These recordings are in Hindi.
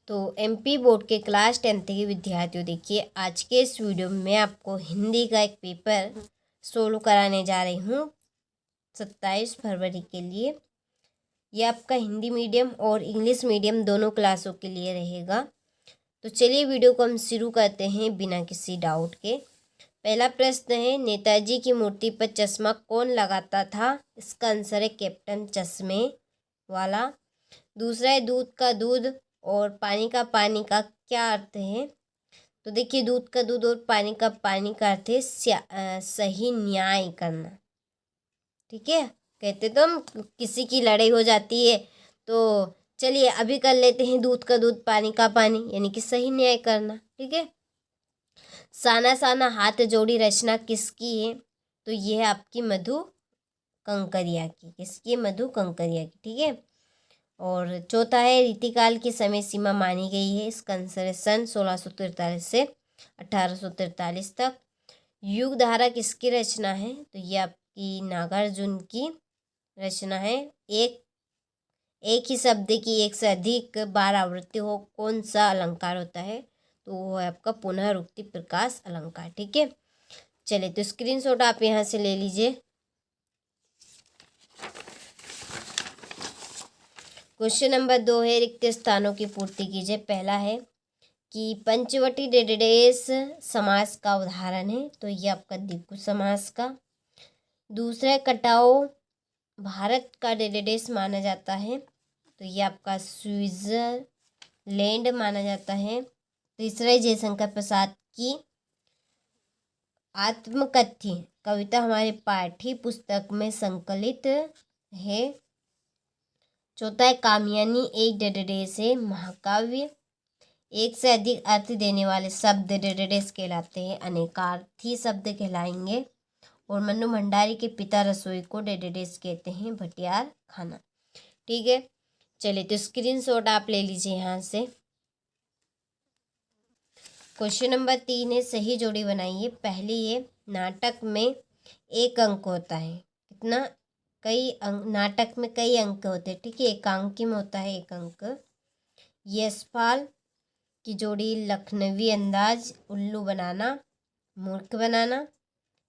तो एमपी बोर्ड के क्लास 10th के विद्यार्थियों, देखिए आज के इस वीडियो में मैं आपको हिंदी का एक पेपर सोल्व कराने जा रही हूँ 27 फरवरी के लिए। ये आपका हिंदी मीडियम और इंग्लिश मीडियम दोनों क्लासों के लिए रहेगा। तो चलिए वीडियो को हम शुरू करते हैं बिना किसी डाउट के। पहला प्रश्न है, नेताजी की मूर्ति पर चश्मा कौन लगाता था? इसका आंसर है कैप्टन चश्मे वाला। दूसरा है, दूध का दूध और पानी का क्या अर्थ है? तो देखिए, दूध का दूध और पानी का अर्थ है सही न्याय करना। ठीक है, कहते तो हम किसी की लड़ाई हो जाती है तो चलिए अभी कर लेते हैं दूध का दूध पानी का पानी, यानी कि सही न्याय करना। ठीक है। साना साना हाथ जोड़ी रचना किसकी है? तो ये है आपकी मधु कंकरिया की। किसकी? मधु कंकरिया की। ठीक है। और चौथा है, रीतिकाल की समय सीमा मानी गई है। इसका आंसर है सन 1643 से 1843 तक। युग धारा किसकी रचना है? तो ये आपकी नागार्जुन की रचना है। एक ही शब्द की एक से अधिक बार आवृत्ति हो कौन सा अलंकार होता है? तो वो है आपका पुनरुक्ति प्रकाश अलंकार। ठीक है। चलिए, तो स्क्रीनशॉट आप यहाँ से ले लीजिए। क्वेश्चन नंबर 2 है, रिक्त स्थानों की पूर्ति कीजिए। पहला है कि पंचवटी डेडेस समास का उदाहरण है। तो ये आपका द्विगु समास का। दूसरा है, कटाओ भारत का डेडेस माना जाता है। तो ये आपका स्विट्जरलैंड माना जाता है। तीसरा है, जयशंकर प्रसाद की आत्मकथ्य कविता हमारे पाठ्य पुस्तक में संकलित है। चौथा है, कामयानी एक डेडेस है। महाकाव्य एक से अधिक अर्थ देने वाले शब्द डेडेस कहलाते हैं, अनेकार्थी शब्द कहलाएंगे। और मन्नू भंडारी के पिता रसोई को डेडेस कहते हैं, भटियार खाना। ठीक है। चलिए, तो स्क्रीनशॉट आप ले लीजिए यहाँ से। क्वेश्चन नंबर 3 है, सही जोड़ी बनाइए। पहली है, नाटक में एक अंक होता है। कितना? कई अंक। नाटक में कई अंक होते हैं। ठीक है। एकांकी में होता है एक अंक। यशपाल की जोड़ी लखनवी अंदाज, उल्लू बनाना, मूर्ख बनाना,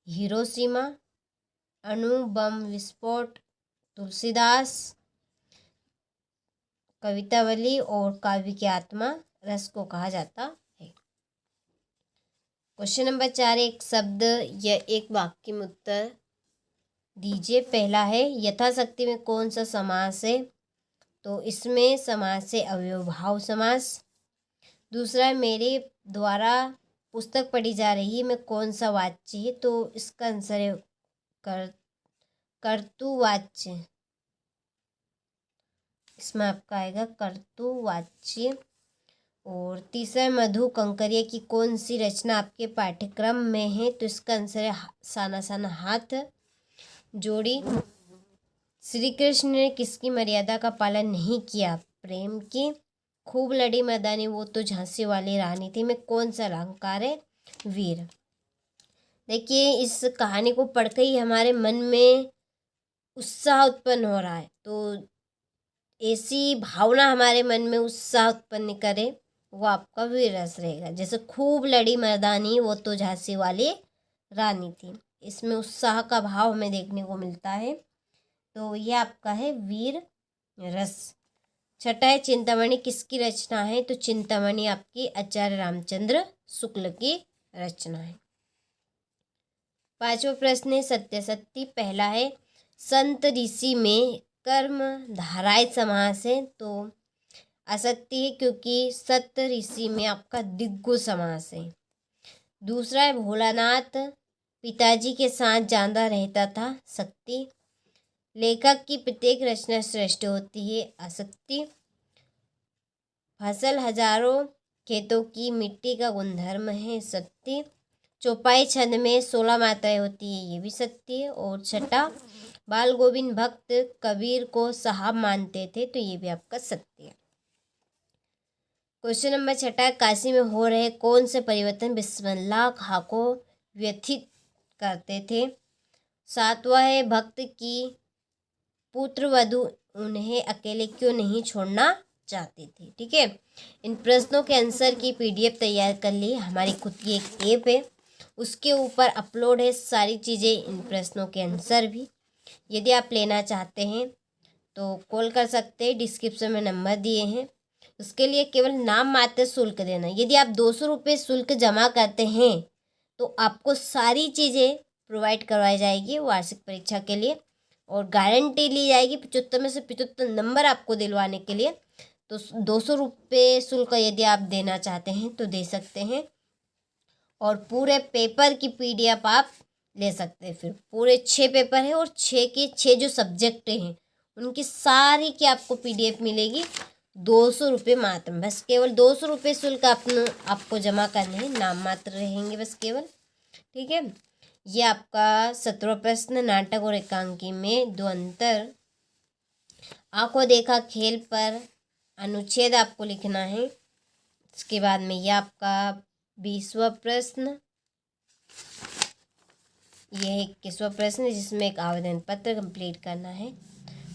हिरोशिमा, अणु बम विस्फोट, तुलसीदास, कवितावली और काव्य की आत्मा रस को कहा जाता है। क्वेश्चन नंबर 4, एक शब्द या एक वाक्य में उत्तर दीजिए। पहला है, यथाशक्ति में कौन सा समास है? तो इसमें समास है अव्ययभाव समास। दूसरा है, मेरे द्वारा पुस्तक पढ़ी जा रही है में कौन सा वाच्य है? तो इसका आंसर है कर्तुवाच्य। इसमें आपका आएगा कर्तुवाच्य। और तीसरा है, मधु कंकरिया की कौन सी रचना आपके पाठ्यक्रम में है? तो इसका आंसर है साना साना हाथ जोड़ी। श्री कृष्ण ने किसकी मर्यादा का पालन नहीं किया? प्रेम की। खूब लड़ी मैदानी वो तो झांसी वाली रानी थी में कौन सा अलंकार है? वीर। देखिए, इस कहानी को पढ़कर ही हमारे मन में उत्साह उत्पन्न हो रहा है। तो ऐसी भावना हमारे मन में उत्साह उत्पन्न करे वो आपका वीर रस रहेगा। जैसे खूब लड़ी मर्दानी वो तो झांसी वाली रानी थी, इसमें उत्साह का भाव हमें देखने को मिलता है। तो ये आपका है वीर रस। छठा है, चिंतामणि किसकी रचना है? तो चिंतामणि आपकी आचार्य रामचंद्र शुक्ल की रचना है। पांचवा प्रश्न है, सत्यासत्य। पहला है, संत ऋषि में कर्म धाराय समास है। तो असत्य है क्योंकि सत्य ऋषि में आपका दिग्गु समास है। दूसरा है, भोलानाथ पिताजी के साथ ज्यादा रहता था। सत्य। लेखक की प्रत्येक रचना श्रेष्ठ होती है। असत्य। फसल हजारों खेतों की मिट्टी का गुणधर्म है। सत्य। चौपाई छंद में 16 मात्राएं होती है। ये भी सत्य है। और छठा, बाल गोविंद भक्त कबीर को साहब मानते थे। तो ये भी आपका सत्य है। क्वेश्चन नंबर 6, काशी में हो रहे कौन से परिवर्तन बिस्मिल्लाह खां को व्यथित करते थे? 7वां है, भक्त की पुत्र वधु उन्हें अकेले क्यों नहीं छोड़ना चाहते थे। ठीक है, इन प्रश्नों के आंसर की PDF तैयार कर ली। हमारी खुद की एक ऐप है, उसके ऊपर अपलोड है सारी चीज़ें, इन प्रश्नों के आंसर भी। यदि आप लेना चाहते हैं तो कॉल कर सकते हैं, डिस्क्रिप्शन में नंबर दिए हैं। उसके लिए केवल नाम मात्र शुल्क देना। यदि आप 200 रुपये शुल्क जमा करते हैं तो आपको सारी चीज़ें प्रोवाइड करवाई जाएगी वार्षिक परीक्षा के लिए, और गारंटी ली जाएगी 75 में से 75 नंबर आपको दिलवाने के लिए। तो 200 रुपये शुल्क यदि आप देना चाहते हैं तो दे सकते हैं, और पूरे पेपर की PDF आप ले सकते हैं। फिर पूरे 6 पेपर है और 6 के 6 जो सब्जेक्ट हैं उनकी सारी की आपको PDF मिलेगी 200 रुपये मात्र। बस केवल 200 रुपये शुल्क आपको जमा करने हैं, नाम मात्र रहेंगे बस केवल। ठीक है, ये आपका 17वां प्रश्न, नाटक और एकांकी में दो अंतर। आंखों देखा खेल पर अनुच्छेद आपको लिखना है। इसके बाद में ये आपका 20वां प्रश्न, यह 21वां प्रश्न जिसमें एक आवेदन पत्र कंप्लीट करना है।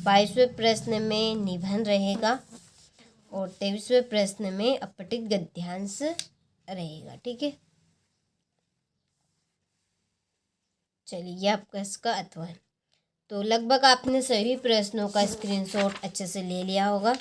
22वें प्रश्न में निबंध रहेगा और 23वें प्रश्न में अपठित गद्यांश रहेगा। ठीक है, चलिए ये आपका इसका अथवा है। तो लगभग आपने सभी प्रश्नों का स्क्रीनशॉट अच्छे से ले लिया होगा।